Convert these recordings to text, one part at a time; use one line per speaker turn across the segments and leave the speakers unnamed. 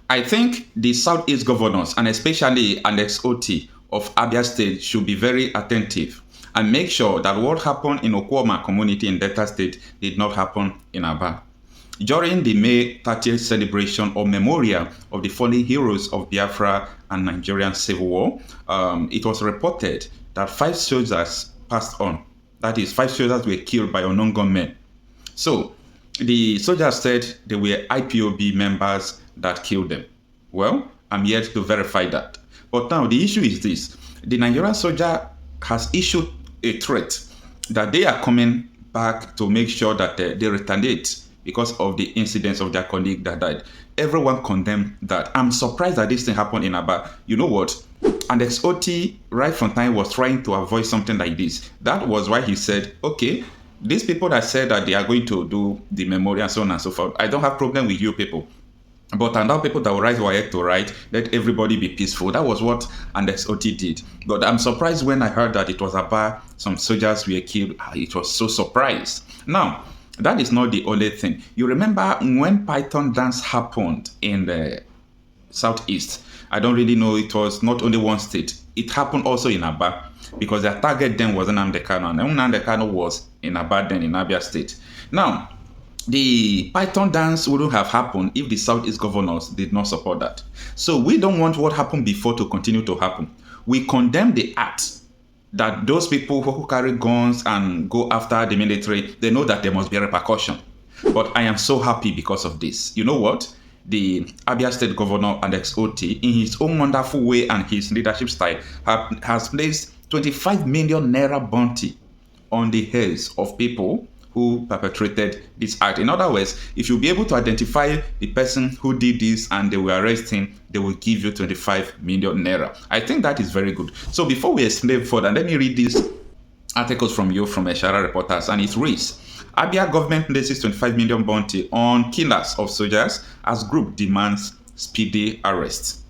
I think the Southeast governors, and especially Alex Otti of Abia State, should be very attentive and make sure that what happened in Okwama community in Delta State did not happen in Aba. During the May 30th celebration or memorial of the fallen heroes of Biafra and Nigerian Civil War, it was reported that 5 soldiers passed on. That is, 5 soldiers were killed by unknown gunmen. So, the soldiers said they were IPOB members that killed them. Well, I'm yet to verify that. But now the issue is this. The Nigerian soldier has issued a threat that they are coming back to make sure that they retaliate because of the incidents of their colleague that died. Everyone condemned that. I'm surprised that this thing happened in Aba. You know what? And Otti, right from time, was trying to avoid something like this. That was why he said, okay, these people that said that they are going to do the memorial and so on and so forth, I don't have problem with you people. But I know people that will rise wired to right, let everybody be peaceful. That was what Otti did. But I'm surprised when I heard that it was about some soldiers were killed. It was so surprised. Now, that is not the only thing. You remember when Python dance happened in the Southeast? I don't really know. It was not only one state. It happened also in Aba because their target then was Nnamdi Kanu. And Nnamdi Kanu was in Aba then in Abia State. Now, the Python dance wouldn't have happened if the Southeast governors did not support that. So we don't want what happened before to continue to happen. We condemn the act that those people who carry guns and go after the military, they know that there must be a repercussion. But I am so happy because of this. You know what? The Abia State Governor Alex Otti, in his own wonderful way and his leadership style, has placed 25 million naira bounty on the heads of people who perpetrated this act. In other words, if you'll be able to identify the person who did this and they will arrest him, they will give you 25 million naira. I think that is very good. So before we explain further, let me read these articles from Eshara Reporters, and it reads, Abia government places 25 million bounty on Kîllers of soldiers as group demands speedy arrest.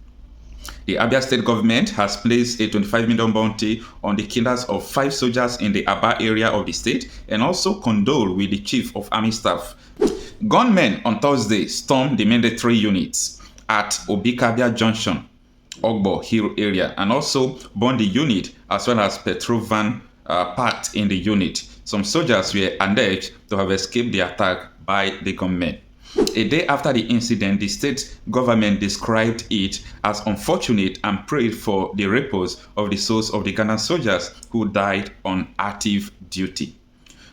The Abia State government has placed a 25 million bounty on the killers of 5 soldiers in the Aba area of the state and also condoled with the chief of army staff. Gunmen on Thursday stormed the military units at Obikabia Junction, Ogbo Hill area, and also burned the unit as well as petrol van parked in the unit. Some soldiers were alleged to have escaped the attack by the gunmen. A day after the incident, the state government described it as unfortunate and prayed for the repose of the souls of the Ghanaian soldiers who died on active duty.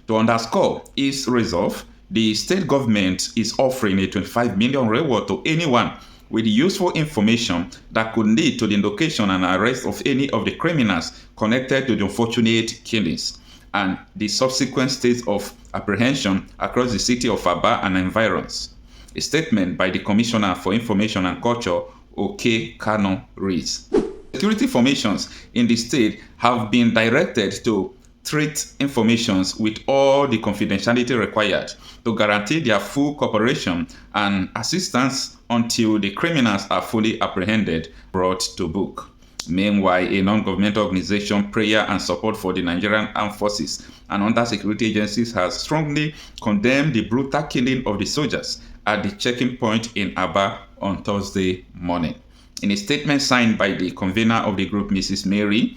To underscore its resolve, the state government is offering a 25 million reward to anyone with useful information that could lead to the location and arrest of any of the criminals connected to the unfortunate killings and the subsequent states of apprehension across the city of Aba and environs. A statement by the Commissioner for Information and Culture, OK Kano, reads, security formations in the state have been directed to treat informations with all the confidentiality required to guarantee their full cooperation and assistance until the criminals are fully apprehended, brought to book. Meanwhile, a non-governmental organization, Prayer and Support for the Nigerian Armed Forces and other security agencies, has strongly condemned the brutal killing of the soldiers at the checking point in Aba on Thursday morning. In a statement signed by the convener of the group, Mrs. Mary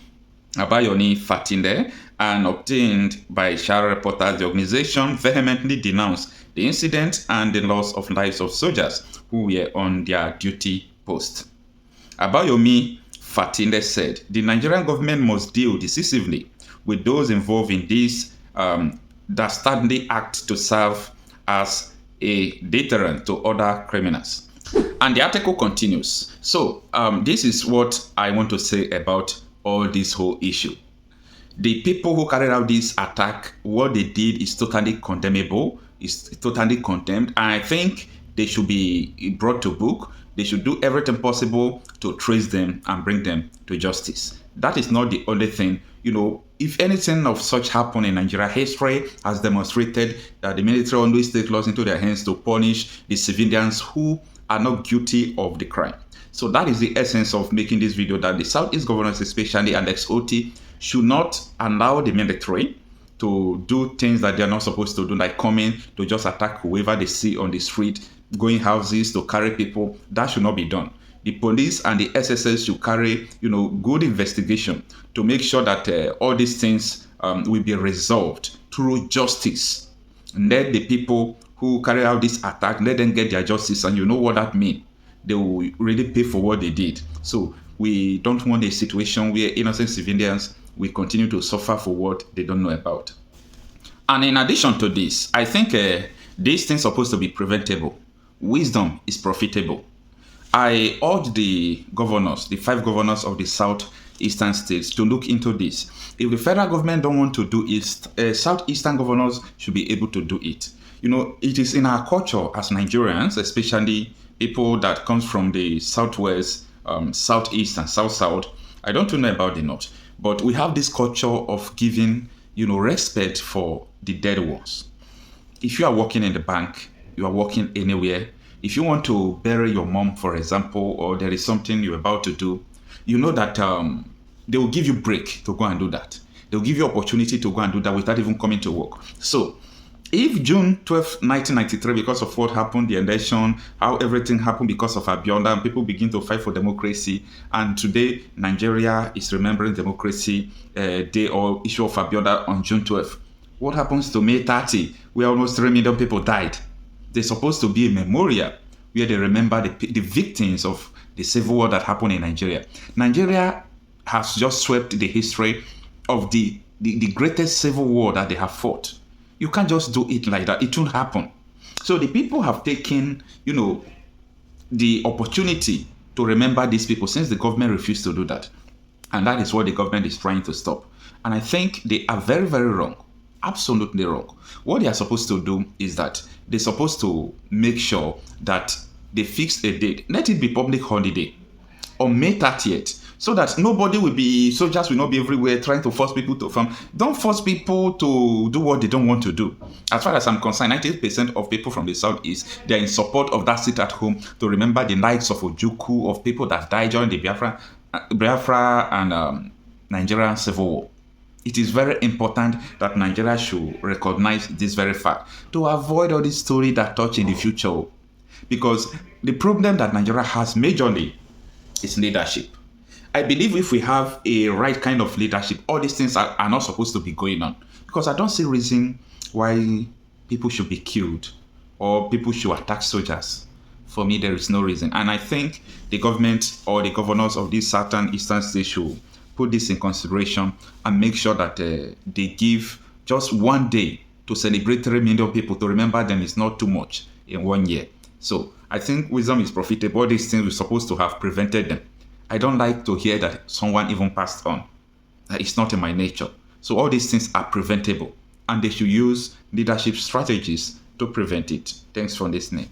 Abayoni Fatinde, and obtained by Eshara Reporters, the organization vehemently denounced the incident and the loss of lives of soldiers who were on their duty post. Abayomi Fatinde said, the Nigerian government must deal decisively with those involved in this dastardly act to serve as a deterrent to other criminals. And the article continues. So this is what I want to say about all this whole issue. The people who carried out this attack, what they did is totally condemnable, is totally condemned, and I think they should be brought to book. They should do everything possible to trace them and bring them to justice. That is not the only thing. You know, if anything of such happened in Nigeria, history has demonstrated that the military always take laws into their hands to punish the civilians who are not guilty of the crime. So that is the essence of making this video, that the Southeast governors, especially Alex Otti, should not allow the military to do things that they are not supposed to do, like coming to just attack whoever they see on the street. going houses to carry people. That should not be done. The police and the SSS should carry, good investigation to make sure that all these things will be resolved through justice. Let the people who carry out this attack, let them get their justice, and you know what that means. They will really pay for what they did. So we don't want a situation where innocent civilians will continue to suffer for what they don't know about. And in addition to this, I think these things are supposed to be preventable. Wisdom is profitable. I urge the governors, the 5 governors of the southeastern states, to look into this. If the federal government don't want to do it, southeastern governors should be able to do it. It is in our culture as Nigerians, especially people that comes from the southwest, southeast, and south. I don't know about the north, but we have this culture of giving, respect for the dead ones. If you are working in the bank, you are working anywhere. If you want to bury your mom, for example, or there is something you're about to do, you know that they will give you break to go and do that. They'll give you opportunity to go and do that without even coming to work. So if June 12, 1993, because of what happened, the election, how everything happened because of Abia, and people begin to fight for democracy, and today Nigeria is remembering democracy day or issue of Abia on June 12. What happens to May 30, where almost 3 million people died? There's supposed to be a memorial where they remember the victims of the civil war that happened in Nigeria. Nigeria has just swept the history of the greatest civil war that they have fought. You can't just do it like that. It won't happen. So the people have taken, the opportunity to remember these people since the government refused to do that. And that is what the government is trying to stop. And I think they are very, very wrong. Absolutely wrong. What they are supposed to do is that they're supposed to make sure that they fix a date. Let it be public holiday on May 30th. So that soldiers will not be everywhere trying to force people to farm. Don't force people to do what they don't want to do. As far as I'm concerned, 98% of people from the southeast, they're in support of that sit at home to remember the lives of Ojukwu, of people that died during the Biafra and Nigerian civil war. It is very important that Nigeria should recognize this very fact to avoid all this story that touch in the future. Because the problem that Nigeria has majorly is leadership. I believe if we have a right kind of leadership, all these things are not supposed to be going on. Because I don't see reason why people should be killed or people should attack soldiers. For me, there is no reason. And I think the government or the governors of these certain eastern states should put this in consideration and make sure that they give just one day to celebrate 3 million people. To remember them is not too much in 1 year. So I think wisdom is profitable. All these things we're supposed to have prevented them. I don't like to hear that someone even passed on. It's not in my nature. So all these things are preventable, and they should use leadership strategies to prevent it. Thanks for listening.